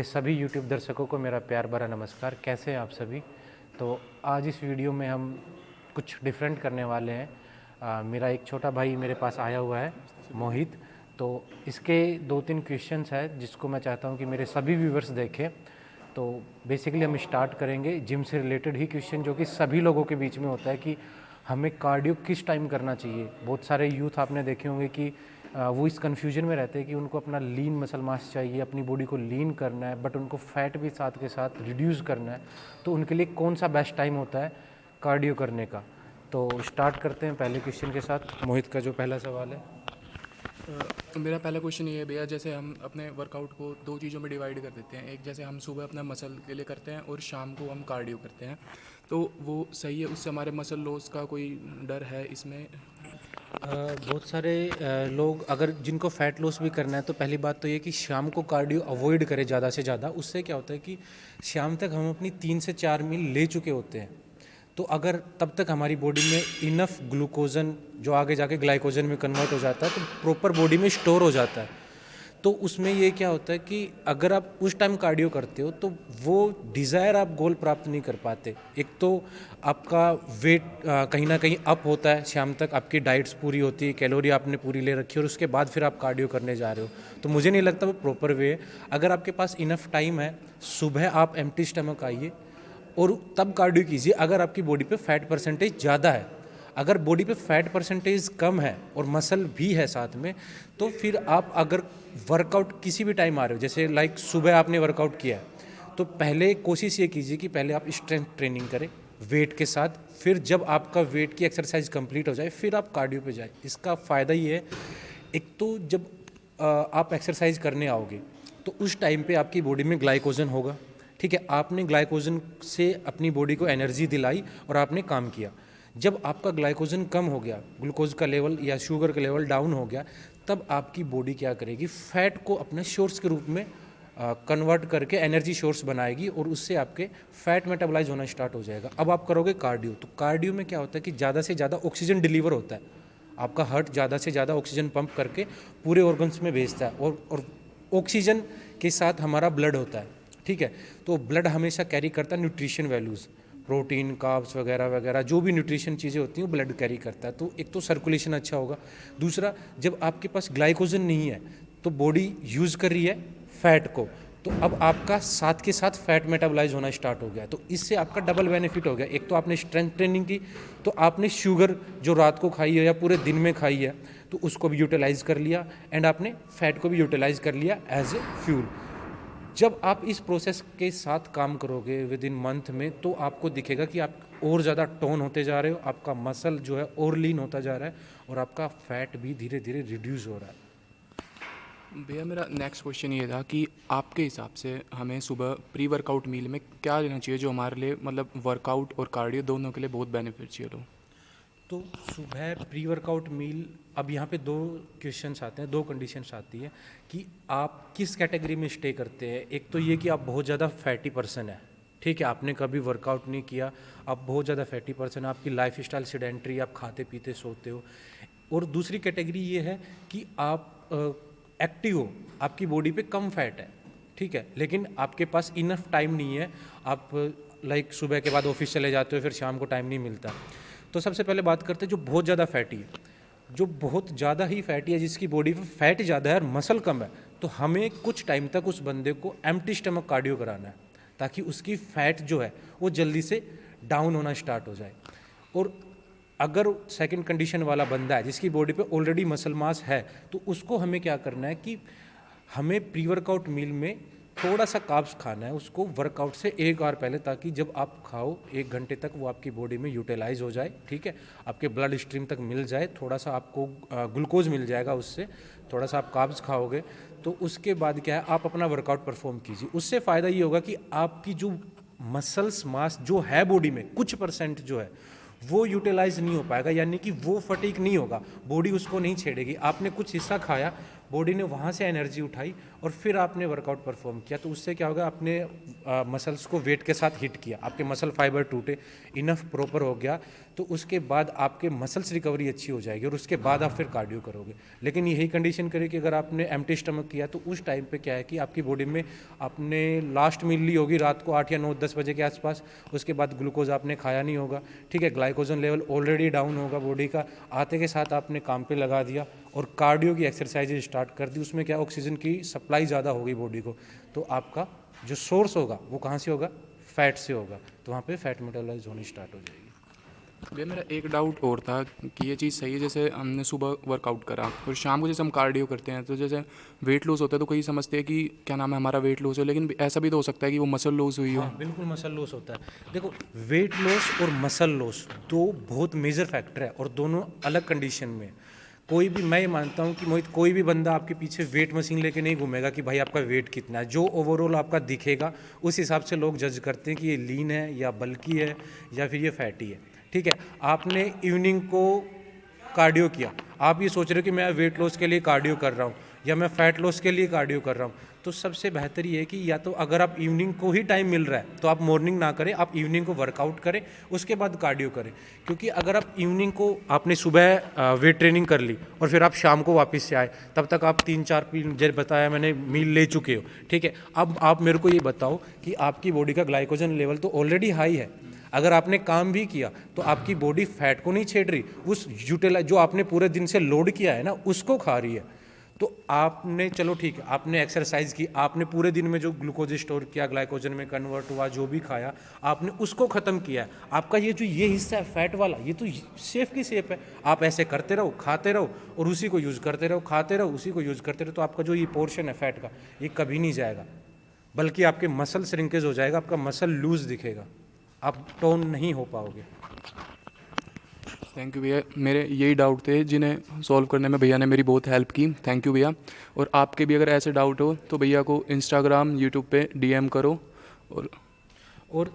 सभी यूट्यूब दर्शकों को मेरा प्यार भरा नमस्कार। कैसे हैं आप सभी? तो आज इस वीडियो में हम कुछ डिफरेंट करने वाले हैं। मेरा एक छोटा भाई मेरे पास आया हुआ है, मोहित। तो इसके 2-3 क्वेश्चंस हैं जिसको मैं चाहता हूं कि मेरे सभी व्यूवर्स देखें। तो बेसिकली हम स्टार्ट करेंगे जिम से रिलेटेड ही क्वेश्चन, जो कि सभी लोगों के बीच में होता है कि हमें कार्डियो किस टाइम करना चाहिए। बहुत सारे यूथ आपने देखे होंगे कि वो इस कन्फ्यूजन में रहते हैं कि उनको अपना लीन मसल मास चाहिए, अपनी बॉडी को लीन करना है, बट उनको फैट भी साथ के साथ रिड्यूस करना है। तो उनके लिए कौन सा बेस्ट टाइम होता है कार्डियो करने का? तो स्टार्ट करते हैं पहले क्वेश्चन के साथ। मोहित का जो पहला सवाल है। मेरा पहला क्वेश्चन ये है भैया, जैसे हम अपने वर्कआउट को दो चीज़ों में डिवाइड कर देते हैं। एक जैसे हम सुबह अपना मसल के लिए करते हैं और शाम को हम कार्डियो करते हैं, तो वो सही है? उससे हमारे मसल लॉस का कोई डर है इसमें? बहुत सारे लोग अगर जिनको फ़ैट लॉस भी करना है, तो पहली बात तो ये कि शाम को कार्डियो अवॉइड करें ज़्यादा से ज़्यादा। उससे क्या होता है कि शाम तक हम अपनी 3 से 4 मील ले चुके होते हैं। तो अगर तब तक हमारी बॉडी में इनफ ग्लूकोजन, जो आगे जाके ग्लाइकोजन में कन्वर्ट हो जाता है, तो प्रॉपर बॉडी में स्टोर हो जाता है। तो उसमें ये क्या होता है कि अगर आप उस टाइम कार्डियो करते हो तो वो डिज़ायर आप गोल प्राप्त नहीं कर पाते। एक तो आपका वेट कहीं ना कहीं अप होता है, शाम तक आपकी डाइट्स पूरी होती है, कैलोरी आपने पूरी ले रखी है, और उसके बाद फिर आप कार्डियो करने जा रहे हो। तो मुझे नहीं लगता वो प्रॉपर वे है। अगर आपके पास इनफ टाइम है, सुबह आप एम्प्टी स्टमक आइए और तब कार्डियो कीजिए। अगर आपकी बॉडी पे फैट परसेंटेज ज़्यादा है, अगर बॉडी पे फैट परसेंटेज कम है और मसल भी है साथ में, तो फिर आप अगर वर्कआउट किसी भी टाइम आ रहे हो, जैसे लाइक सुबह आपने वर्कआउट किया है, तो पहले कोशिश ये कीजिए कि पहले आप स्ट्रेंथ ट्रेनिंग करें वेट के साथ। फिर जब आपका वेट की एक्सरसाइज कंप्लीट हो जाए, फिर आप कार्डियो पे जाए। इसका फ़ायदा ये है, एक तो जब आप एक्सरसाइज करने आओगे तो उस टाइम पे आपकी बॉडी में ग्लाइकोजन होगा। ठीक है, आपने ग्लाइकोजन से अपनी बॉडी को एनर्जी दिलाई और आपने काम किया। जब आपका ग्लाइकोजन कम हो गया, ग्लूकोज का लेवल या शुगर का लेवल डाउन हो गया, तब आपकी बॉडी क्या करेगी, फैट को अपने सोर्स के रूप में कन्वर्ट करके एनर्जी सोर्स बनाएगी, और उससे आपके फैट मेटाबोलाइज होना स्टार्ट हो जाएगा। अब आप करोगे कार्डियो, तो कार्डियो में क्या होता है कि ज़्यादा से ज़्यादा ऑक्सीजन डिलीवर होता है। आपका हार्ट ज़्यादा से ज़्यादा ऑक्सीजन पंप करके पूरे ऑर्गन्स में भेजता है, और ऑक्सीजन के साथ हमारा ब्लड होता है। ठीक है, तो ब्लड हमेशा कैरी करता है न्यूट्रिशन वैल्यूज़, प्रोटीन, कार्ब्स वगैरह वगैरह, जो भी न्यूट्रिशन चीज़ें होती हैं वो ब्लड कैरी करता है। तो एक तो सर्कुलेशन अच्छा होगा। दूसरा, जब आपके पास ग्लाइकोजन नहीं है तो बॉडी यूज़ कर रही है फैट को, तो अब आपका साथ के साथ फैट मेटाबोलाइज होना स्टार्ट हो गया। तो इससे आपका डबल बेनिफिट हो गया। एक तो आपने स्ट्रेंथ ट्रेनिंग की, तो आपने शुगर जो रात को खाई है या पूरे दिन में खाई है, तो उसको भी यूटिलाइज कर लिया, एंड आपने फैट को भी यूटिलाइज कर लिया एज ए फ्यूल। जब आप इस प्रोसेस के साथ काम करोगे विद इन मंथ में, तो आपको दिखेगा कि आप और ज़्यादा टोन होते जा रहे हो, आपका मसल जो है और लीन होता जा रहा है, और आपका फैट भी धीरे धीरे रिड्यूस हो रहा है। भैया मेरा नेक्स्ट क्वेश्चन ये था कि आपके हिसाब से हमें सुबह प्री वर्कआउट मील में क्या लेना चाहिए जो हमारे लिए, मतलब वर्कआउट और कार्डियो दोनों के लिए बहुत बेनिफिशियल हो? तो सुबह प्री वर्कआउट मील, अब यहाँ पे 2 क्वेश्चंस आते हैं, 2 कंडीशंस आती है कि आप किस कैटेगरी में स्टे करते हैं। एक तो ये कि आप बहुत ज़्यादा फैटी पर्सन है, ठीक है, आपने कभी वर्कआउट नहीं किया, आप बहुत ज़्यादा फैटी पर्सन है, आपकी लाइफ स्टाइल सेडेंट्री, आप खाते पीते सोते हो। और दूसरी कैटेगरी ये है कि आप एक्टिव हो, आपकी बॉडी पे कम फैट है, ठीक है, लेकिन आपके पास इनफ टाइम नहीं है। आप लाइक सुबह के बाद ऑफिस चले जाते हो, फिर शाम को टाइम नहीं मिलता। तो सबसे पहले बात करते हैं जो बहुत ज़्यादा फैटी है। जो बहुत ज़्यादा ही फैटी है, जिसकी बॉडी पे फैट ज़्यादा है और मसल कम है, तो हमें कुछ टाइम तक उस बंदे को एम्प्टी स्टमक कार्डियो कराना है, ताकि उसकी फैट जो है वो जल्दी से डाउन होना स्टार्ट हो जाए। और अगर सेकंड कंडीशन वाला बंदा है जिसकी बॉडी पे ऑलरेडी मसल मास है, तो उसको हमें क्या करना है कि हमें प्री वर्कआउट मील में थोड़ा सा कार्ब्स खाना है उसको वर्कआउट से 1 आवर पहले, ताकि जब आप खाओ 1 घंटे तक वो आपकी बॉडी में यूटिलाइज हो जाए। ठीक है, आपके ब्लड स्ट्रीम तक मिल जाए, थोड़ा सा आपको ग्लूकोज मिल जाएगा उससे, थोड़ा सा आप कार्ब्स खाओगे, तो उसके बाद क्या है, आप अपना वर्कआउट परफॉर्म कीजिए। उससे फ़ायदा ये होगा कि आपकी जो मसल्स मास जो है बॉडी में, कुछ परसेंट जो है वो यूटिलाइज नहीं हो पाएगा, यानी कि वो फटीक नहीं होगा, बॉडी उसको नहीं छेड़ेगी। आपने कुछ हिस्सा खाया, बॉडी ने वहाँ से एनर्जी उठाई और फिर आपने वर्कआउट परफॉर्म किया, तो उससे क्या होगा, आपने मसल्स को वेट के साथ हिट किया, आपके मसल फाइबर टूटे, इनफ प्रॉपर हो गया, तो उसके बाद आपके मसल्स रिकवरी अच्छी हो जाएगी और उसके बाद आप फिर कार्डियो करोगे। लेकिन यही कंडीशन करें कि अगर आपने एम्प्टी स्टमक किया तो उस टाइम पे क्या है कि आपकी बॉडी में आपने लास्ट मील ली होगी रात को 8 या 9 10 बजे के आसपास, उसके बाद ग्लूकोज आपने खाया नहीं होगा, ठीक है, ग्लाइकोजन लेवल ऑलरेडी डाउन होगा बॉडी का, आते के साथ आपने काम पे लगा दिया और कार्डियो की एक्सरसाइज स्टार्ट कर दी, उसमें क्या ऑक्सीजन की सप्लाई ज़्यादा होगी बॉडी को, तो आपका जो सोर्स होगा वो कहाँ से होगा, फैट से होगा, तो वहाँ पे फैट मेटाबॉलाइज होनी स्टार्ट हो जाएगी। भैया मेरा एक डाउट और था कि ये चीज़ सही है, जैसे हमने सुबह वर्कआउट करा और शाम को जैसे हम कार्डियो करते हैं तो जैसे वेट लॉस होता है, तो कई समझते हैं कि क्या नाम है हमारा वेट लॉस हो, लेकिन ऐसा भी तो हो सकता है कि वो मसल लॉस हुई हो। हाँ बिल्कुल, मसल लॉस होता है। देखो, वेट लॉस और मसल लॉस दो बहुत मेजर फैक्टर है और दोनों अलग कंडीशन में है। कोई भी, मैं ये मानता हूँ कि मोहित, कोई भी बंदा आपके पीछे वेट मशीन लेके नहीं घूमेगा कि भाई आपका वेट कितना है। जो ओवरऑल आपका दिखेगा उस हिसाब से लोग जज करते हैं कि ये लीन है या बल्की है या फिर ये फैटी है, ठीक है। आपने इवनिंग को कार्डियो किया, आप ये सोच रहे हो कि मैं वेट लॉस के लिए कार्डियो कर रहा हूँ या मैं फैट लॉस के लिए कार्डियो कर रहा हूँ, तो सबसे बेहतर ये है कि या तो अगर आप इवनिंग को ही टाइम मिल रहा है तो आप मॉर्निंग ना करें, आप इवनिंग को वर्कआउट करें, उसके बाद कार्डियो करें। क्योंकि अगर आप इवनिंग को, आपने सुबह वेट ट्रेनिंग कर ली और फिर आप शाम को वापस से आए, तब तक आप 3-4 जैसे बताया मैंने मील ले चुके हो, ठीक है। अब आप मेरे को ये बताओ कि आपकी बॉडी का ग्लाइकोजन लेवल तो ऑलरेडी हाई है, अगर आपने काम भी किया तो आपकी बॉडी फैट को नहीं छेड़ रही, उस यूटिलाइज जो आपने पूरे दिन से लोड किया है ना उसको खा रही है। तो आपने, चलो ठीक है, आपने एक्सरसाइज की, आपने पूरे दिन में जो ग्लूकोज स्टोर किया, ग्लाइकोजन में कन्वर्ट हुआ, जो भी खाया आपने उसको ख़त्म किया है। आपका ये हिस्सा है फैट वाला, ये तो सेफ की सेफ है। आप ऐसे करते रहो, खाते रहो और उसी को यूज़ करते रहो, खाते रहो उसी को यूज़ करते रहो, तो आपका जो ये पोर्शन है फैट का ये कभी नहीं जाएगा, बल्कि आपके मसल श्रिंकेज हो जाएगा, आपका मसल लूज दिखेगा, आप टोन नहीं हो पाओगे। थैंक यू भैया, मेरे यही डाउट थे जिन्हें सॉल्व करने में भैया ने मेरी बहुत हेल्प की। थैंक यू भैया। और आपके भी अगर ऐसे डाउट हो तो भैया को इंस्टाग्राम, यूट्यूब पे डीएम करो। और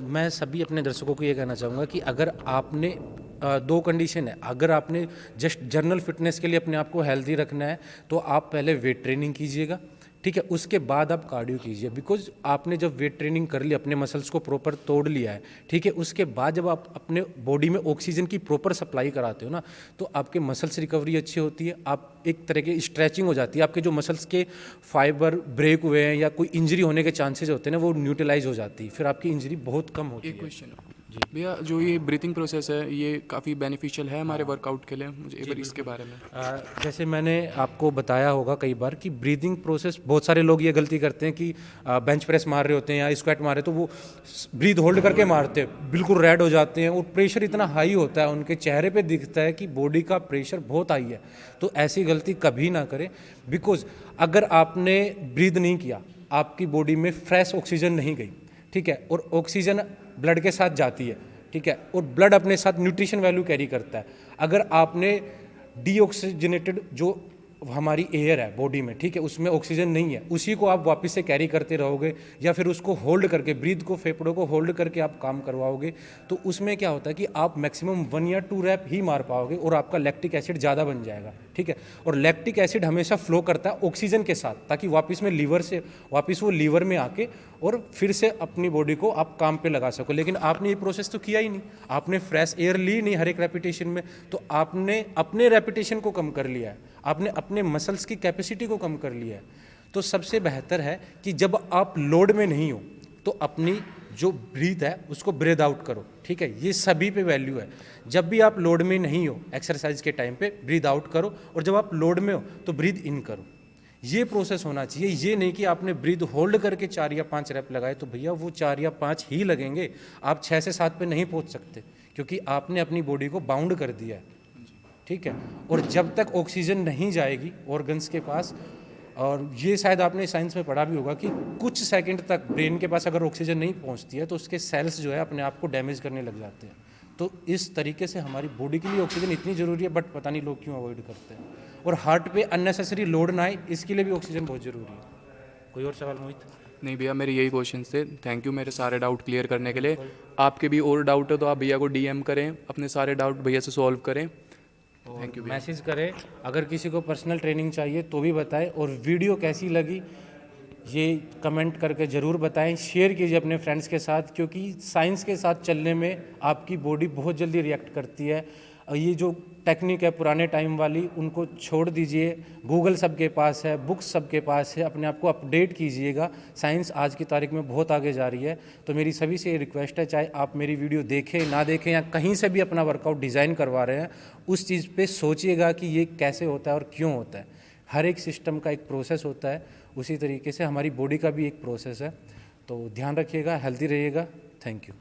मैं सभी अपने दर्शकों को ये कहना चाहूँगा कि अगर आपने दो कंडीशन है, अगर आपने जस्ट जनरल फिटनेस के लिए अपने आप को हेल्दी रखना है तो आप पहले वेट ट्रेनिंग कीजिएगा, ठीक है, उसके बाद आप कार्डियो कीजिए। बिकॉज आपने जब वेट ट्रेनिंग कर ली, अपने मसल्स को प्रॉपर तोड़ लिया है, ठीक है, उसके बाद जब आप अपने बॉडी में ऑक्सीजन की प्रॉपर सप्लाई कराते हो ना, तो आपके मसल्स रिकवरी अच्छी होती है, आप एक तरह की स्ट्रेचिंग हो जाती है, आपके जो मसल्स के फाइबर ब्रेक हुए हैं या कोई इंजरी होने के चांसेस होते हैं ना, वो न्यूट्रलाइज हो जाती है, फिर आपकी इंजरी बहुत कम होती है। एक क्वेश्चन भैया, जो ये ब्रीथिंग प्रोसेस है ये काफ़ी बेनिफिशियल है हमारे वर्कआउट के लिए, मुझे एक बार इसके बारे में। जैसे मैंने आपको बताया होगा कई बार कि ब्रीदिंग प्रोसेस, बहुत सारे लोग ये गलती करते हैं कि बेंच प्रेस मार रहे होते हैं या स्क्वाट मार रहे तो वो ब्रीथ होल्ड करके मारते हैं, बिल्कुल रेड हो जाते हैं और प्रेशर इतना हाई होता है, उनके चेहरे पे दिखता है कि बॉडी का प्रेशर बहुत हाई है। तो ऐसी गलती कभी ना करें, बिकॉज अगर आपने ब्रीद नहीं किया, आपकी बॉडी में फ्रेश ऑक्सीजन नहीं गई, ठीक है, और ऑक्सीजन ब्लड के साथ जाती है, ठीक है, और ब्लड अपने साथ न्यूट्रिशन वैल्यू कैरी करता है। अगर आपने डीऑक्सीजनेटेड जो हमारी एयर है बॉडी में, ठीक है, उसमें ऑक्सीजन नहीं है, उसी को आप वापस से कैरी करते रहोगे या फिर उसको होल्ड करके, ब्रीथ को, फेफड़ों को होल्ड करके आप काम करवाओगे, तो उसमें क्या होता है कि आप मैक्सिमम 1 या 2 रैप ही मार पाओगे और आपका लैक्टिक एसिड ज़्यादा बन जाएगा, ठीक है। और लैक्टिक एसिड हमेशा फ्लो करता है ऑक्सीजन के साथ, ताकि वापस में लीवर से वापस वो लीवर में आके और फिर से अपनी बॉडी को आप काम पे लगा सको। लेकिन आपने ये प्रोसेस तो किया ही नहीं, आपने फ्रेश एयर ली नहीं हर एक रेपिटेशन में, तो आपने अपने रेपिटेशन को कम कर लिया है, आपने अपने मसल्स की कैपेसिटी को कम कर लिया है। तो सबसे बेहतर है कि जब आप लोड में नहीं हो तो अपनी जो ब्रीथ है उसको ब्रेथ आउट करो, ठीक है, ये सभी पे वैल्यू है। जब भी आप लोड में नहीं हो एक्सरसाइज के टाइम पे ब्रीथ आउट करो, और जब आप लोड में हो तो ब्रीथ इन करो। ये प्रोसेस होना चाहिए, ये नहीं कि आपने ब्रीथ होल्ड करके 4 या 5 रैप लगाए तो भैया वो 4 या 5 ही लगेंगे, आप 6 से 7 पे नहीं पहुंच सकते, क्योंकि आपने अपनी बॉडी को बाउंड कर दिया है, ठीक है। और जब तक ऑक्सीजन नहीं जाएगी ऑर्गन्स के पास, और ये शायद आपने साइंस में पढ़ा भी होगा कि कुछ सेकंड तक ब्रेन के पास अगर ऑक्सीजन नहीं पहुंचती है तो उसके सेल्स जो है अपने आप को डैमेज करने लग जाते हैं। तो इस तरीके से हमारी बॉडी के लिए ऑक्सीजन इतनी ज़रूरी है, बट पता नहीं लोग क्यों अवॉइड करते हैं। और हार्ट पे अननेसेसरी लोड ना आए, इसके लिए भी ऑक्सीजन बहुत ज़रूरी है। कोई और सवाल मोहित? नहीं भैया, मेरे यही क्वेश्चन थे। थैंक यू मेरे सारे डाउट क्लियर करने के लिए। आपके भी और डाउट है तो आप भैया को डीएम करें, अपने सारे डाउट भैया से सॉल्व करें। और मैसेज करें। अगर किसी को पर्सनल ट्रेनिंग चाहिए तो भी बताएं, और वीडियो कैसी लगी ये कमेंट करके ज़रूर बताएं। शेयर कीजिए अपने फ्रेंड्स के साथ, क्योंकि साइंस के साथ चलने में आपकी बॉडी बहुत जल्दी रिएक्ट करती है। और ये जो टेक्निक है पुराने टाइम वाली, उनको छोड़ दीजिए। गूगल सबके पास है, बुक्स सबके पास है, अपने आप को अपडेट कीजिएगा। साइंस आज की तारीख में बहुत आगे जा रही है। तो मेरी सभी से ये रिक्वेस्ट है, चाहे आप मेरी वीडियो देखें ना देखें या कहीं से भी अपना वर्कआउट डिज़ाइन करवा रहे हैं, उस चीज़ पे सोचिएगा कि ये कैसे होता है और क्यों होता है। हर एक सिस्टम का एक प्रोसेस होता है, उसी तरीके से हमारी बॉडी का भी एक प्रोसेस है। तो ध्यान रखिएगा, हेल्दी रहिएगा। Thank you.